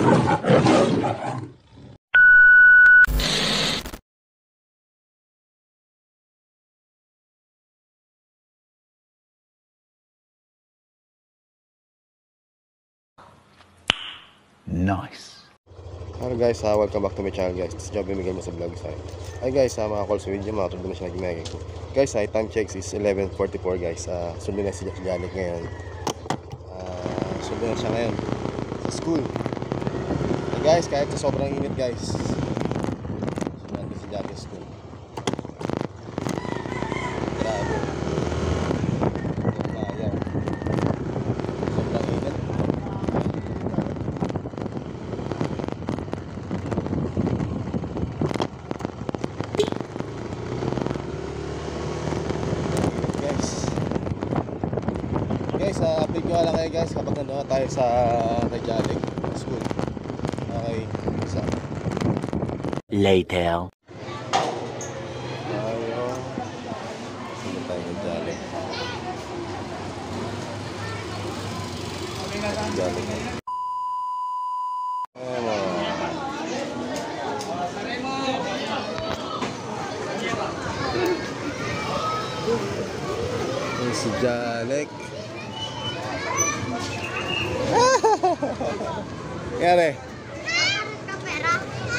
Nice. Hello guys, welcome back to my channel guys. This is Joby Miguel sa vlog sa. Hi guys, mga calls sa video, mga tulad na siya nag-gimagay ko. Guys, time checks is 11:44 guys. Sunod na si Janet ngayon. Sunod na siya ngayon sa school. Guys, kahit sa sobrang init guys, sunod natin si Janet sa school. Grabe. Ayaw. Sobrang init. Guys, update ko lang kayo guys kapag nandun tayo sa Rajalik School. Okay, isa. Later. Tayo. Sino tayo Rajalik? Rajalik. Si Jalek. Kaya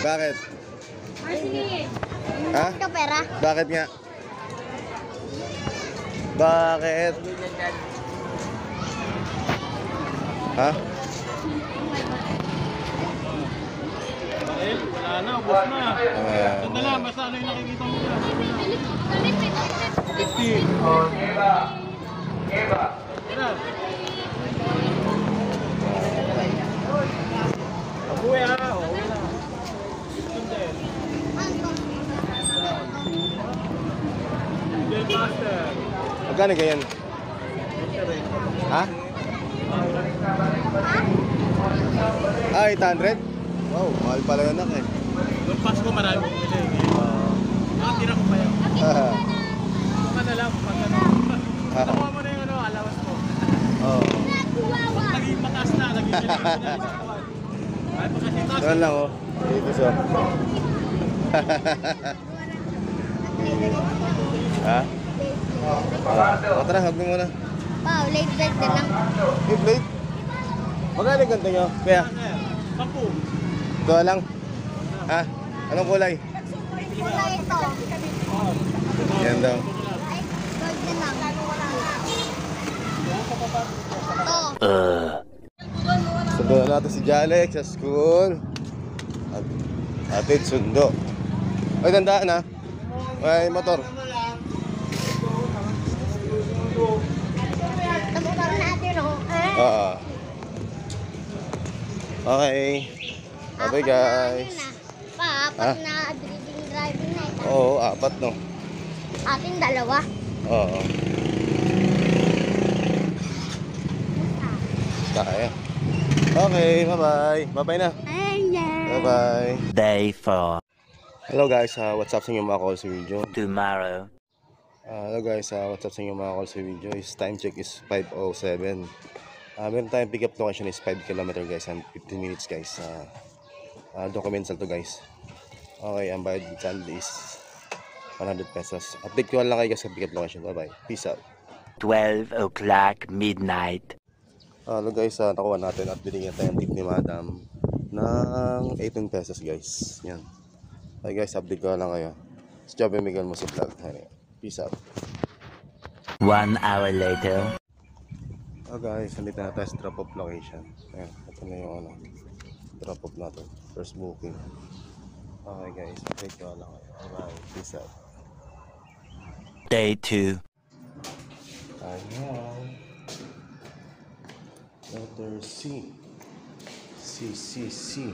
bakit? Ha? Kapera. Bakit nga? Bakit? Ha? Wala na, ubos na. Ganda lang, basta ano yung nakikita mo dyan. 50. Oh, Eva. Abuwi ha, uwi na. Gel master. Magkano ganyan? Ha? 800? Wow, mahal pala yun eh. Noong Pasko marami bumili. Nakatira ko pa yan. Baka na lang, pag ano. Nakuha mo na yung allowance mo. Pag naging mataas na, naging sila na isang kawan. Ay, pagkasitaas. Doon lang oh. Dito so. Ha? Tara, hug mo muna. Wow, late break na lang. Hey, plate. Magkano yung ganda nyo? Kaya? 10. Ito lang. Ha? Anong kulay? Kulay ito. Yan daw. Ay, gold na lang. Ito. Sundo na natin si Jalek sa school. Atid sundo. Ay, tandaan ha. May motor. Motor natin oh. Oo. Okay. Okay guys. Apat na driving na ito. Oo, 4 no. Atin 2. Oo. Kaya. Okay, bye-bye. Bye-bye na. Bye-bye. Day 4. Hello guys, what's up sa inyo mga calls sa video? Tomorrow. Hello guys, what's up sa inyo mga calls sa video? Time check is 5:07. Meron tayong pick up location is 5 km guys and 15 minutes guys. Documental to guys. Okay, ang bayad dyan is 100 pesos. Update ko lang kayo guys sa pick up location. Bye bye. Peace out. 12 o'clock midnight. Hello guys, nakuha natin at binigyan tayo ng tip ni madam ng 18 pesos guys. Yan. Okay guys, update ko lang kayo. Si Joby Miguel mo sa vlog. Peace out. 1 hour later. Oh guys, nandito na tayo sa drop off location. Ayan, ito na yung drop off natin. First booking. Okay guys, update ko lang kayo. Bye, peace out. Day 2. Ayan. Letter C. C, C, C.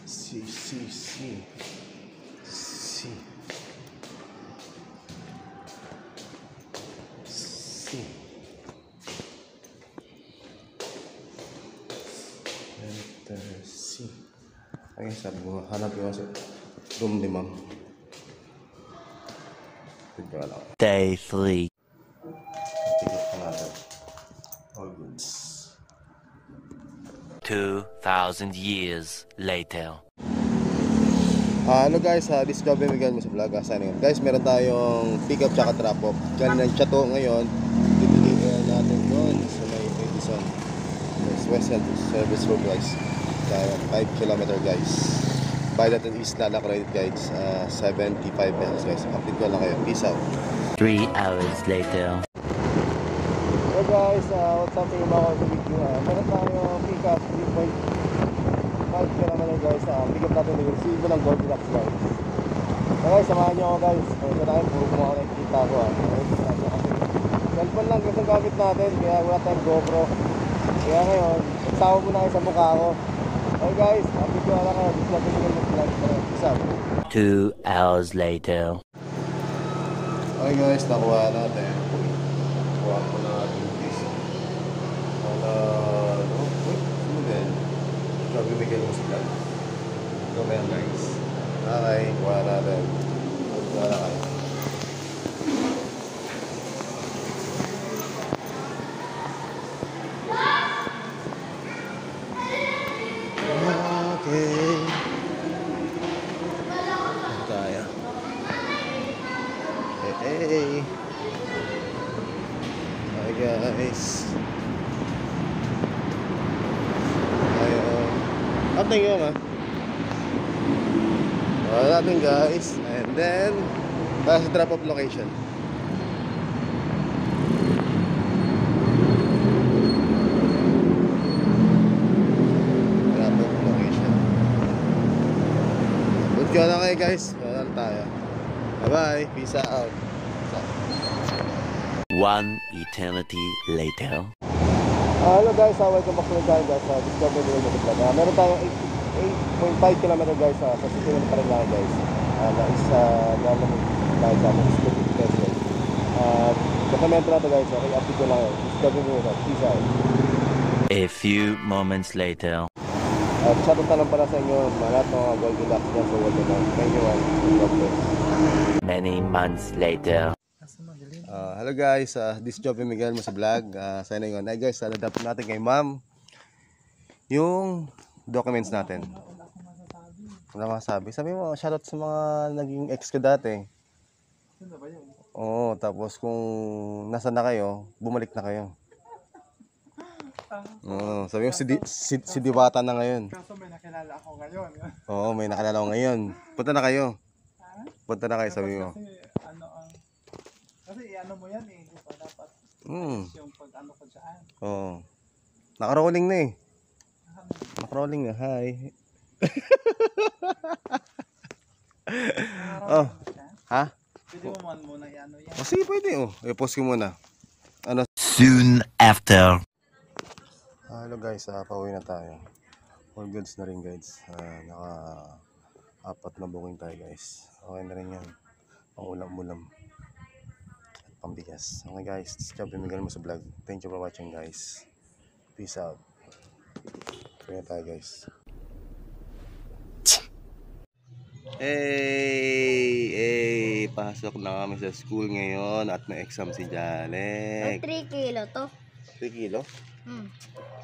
C, C, C. C. C. Letter C. Ay, sabi mo, hanap yung sa room ni ma'am. Tignan lang. Day 3. Tignan ka natin. All goods. 2,000 years later. Hello guys, this is Joby Miguel mo sa vlog. Guys, meron tayong pick up tsaka drop off. Kanina ng Chateau ngayon, bibigyan natin doon sa may Edison. Western Service Road guys. Kaya 5 km guys. Bayad natin is Lala credit guys, 75 pesos guys. Update ko lang kayo. Peace out. 3 hours later. Hello guys, what's up yung mga sa video. Meron tayong pick up 3.5 km guys. Pick up natin yung silbo ng Goldilocks guys. So guys, samahan nyo ako guys. Ito na kayo, puro kung ako nakikita ko. Cellphone lang kasi ang gamit natin, kaya wala tayong GoPro. Kaya ngayon, nagsawa mo na kayo sa mukha ko. Okay guys, update ko lang kayo. Gusto natin yung mag-vlog. Peace out. 2 hours later. Okay guys, nakuha natin. Nakuha ko na natin this. Sino din? Sabi bigyan mo sila. Ito ba yan guys? Okay, kuha natin. Kuha na kayo. Okay. Kaya. Hey. Hi guys. Ayo. Update nyo ma. Wala natin guys. And then tayo sa drop off location. Drop off location. Good ko na kayo guys. Wala na tayo. Bye bye. Peace out. One eternity later. Hello guys, welcome back to the channel guys. Discover the World of the Vlog. Meron tayong 8.5 km guys sa city ng Paranaque guys. Nais lalamig tayo sa mga school guys. Dokumento na ito guys. Okay, update ko lang yun. Discover the World. Peace out. A few moments later. Shoutout na lang pala sa inyo lahat ng mga Goldilocks dyan sa world na. Thank you one. God bless. Many months later. Hello guys, this is Joby Miguel mo sa vlog. Sana yun. Hey guys, nadap natin kay ma'am yung documents natin. Wala masabi. Sabi mo, shoutout sa mga naging ex ko dati. Oo, tapos kung nasa na kayo, bumalik na kayo. Oo, sabi mo si Diwata na ngayon. Kaso may nakilala ako ngayon. Oo, may nakilala ko ngayon. Punta na kayo. Punta na kayo, sabi mo. Kasi ano mo yan eh, di ba dapat yung pag ano ko dyan. Oo. Naka-rolling na eh. Naka-rolling na, hi. Oh. Ha? Pwede mo man muna ano yan. O sige, pwede oh. I-post ko muna. Ano? Soon after. Hello guys, pauwi na tayo. All goods na rin guys. Naka-4 na booking tayo guys. Okay na rin yan. Pangulam-ulam. Pambigas. Okay guys, this is Joby Miguel mo sa vlog. Thank you for watching guys. Peace out. Kaya tayo guys. Hey, pasok na kami sa school ngayon at may exam si Janek. 3 kilo to. 3 kilo?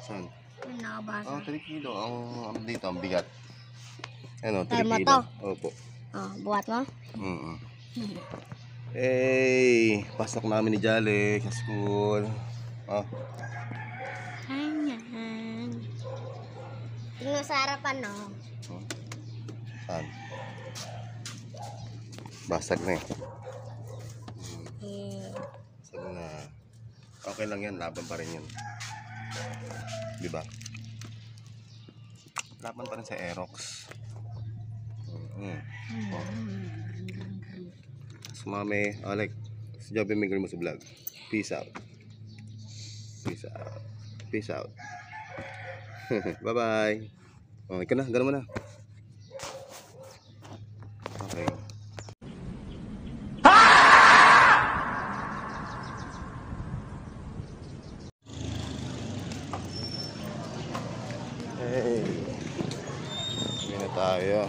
Saan? Yung nakabasa. 3 kilo. Ang dito, ang bigat. Ano, 3 Tama kilo. to. Opo. Buhat mo? Hey, pasok namin ni Jale sa school. Ayan. Tingnan sa harapan, no? Saan? Basag na eh. Basag na. Okay lang yan, laban pa rin yan. Diba? Laban pa rin sa Aerox. Sumami, like, si Joby Miguel mo sa vlog. Peace out. Peace out. Peace out. Bye bye. Oh, ikaw na, gano'n mo na. Okay. Hey. Hindi na tayo.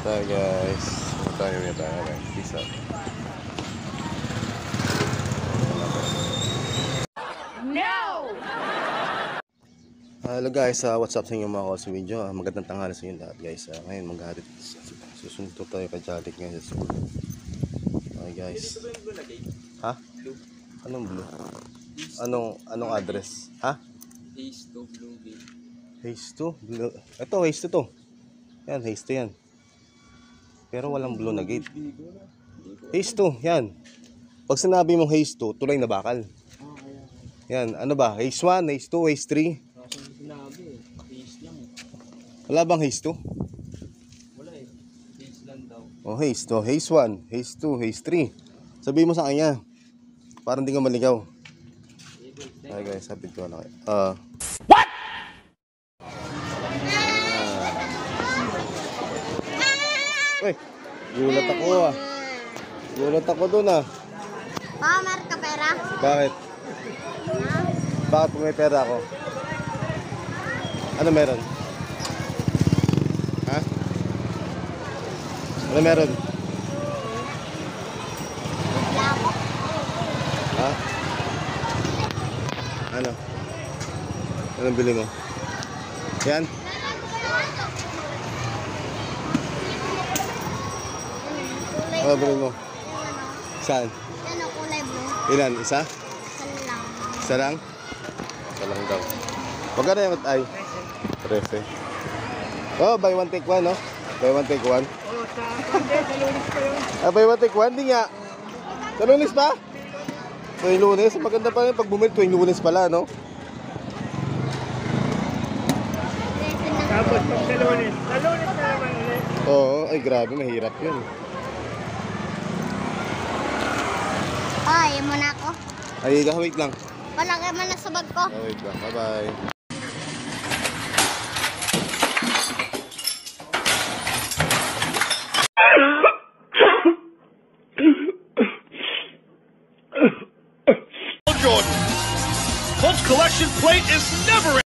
Tayo guys. Tayo guys. Peace out. Hello guys, what's up sa inyo mga kalso video? Magandang tanghali sa inyo lahat guys. Ngayon maghahatid susunod tayo kay Jalik ngayon sa school. Okay guys. Ha? Anong blue? Anong address? Ha? Haze to Blue Gate. Haze 2? Blue. Ito, Haze 2 to. Yan, Haze 2 yan. Pero walang blue na gate. Haze 2, yan. Pag sinabi mong Haze 2, tulay na bakal. Yan, ano ba? Haze 1, Haze 2, Haze 3? Kaso sinabi eh, haze lang eh. Wala bang Haze 2? Wala eh, haze lang daw. Oh, Haze 2, Haze 1, Haze 2, Haze 3. Sabihin mo sa kanya. Para hindi ka maligaw. Hi guys, sabi ko na kayo. What? Uy, gulat ako ah. Gulat ako dun ah. Pa, meron ka pera? Bakit? Ha? Bakit kung may pera ako? Ano meron? Ha? Ano meron? Wala ako. Ha? Ano? Anong bili mo? Yan? Kulay Ano blue. bili mo? Yan ano? Saan? Yan o, kulay blue. Ilan? Isa? San lang. Isa lang? Isa lang daw. Magkano yung ay? 13. Oh, buy one take one, no? Buy one take one. Oh, sa Lunes pa yun. Ah, buy one take one? Di nga. Sa Lunes pa? Tuwing Lunes? Maganda pa rin pag bumili tuwing Lunes pala, no? Tapos pag sa Lunes na naman ulit. Oo, ay grabe, mahirap yun. Ay, mo na ako. Ay, wait lang. Palagay mo na sa bag ko. Oh, wait lang. Bye-bye. Jordan. Colts collection plate is never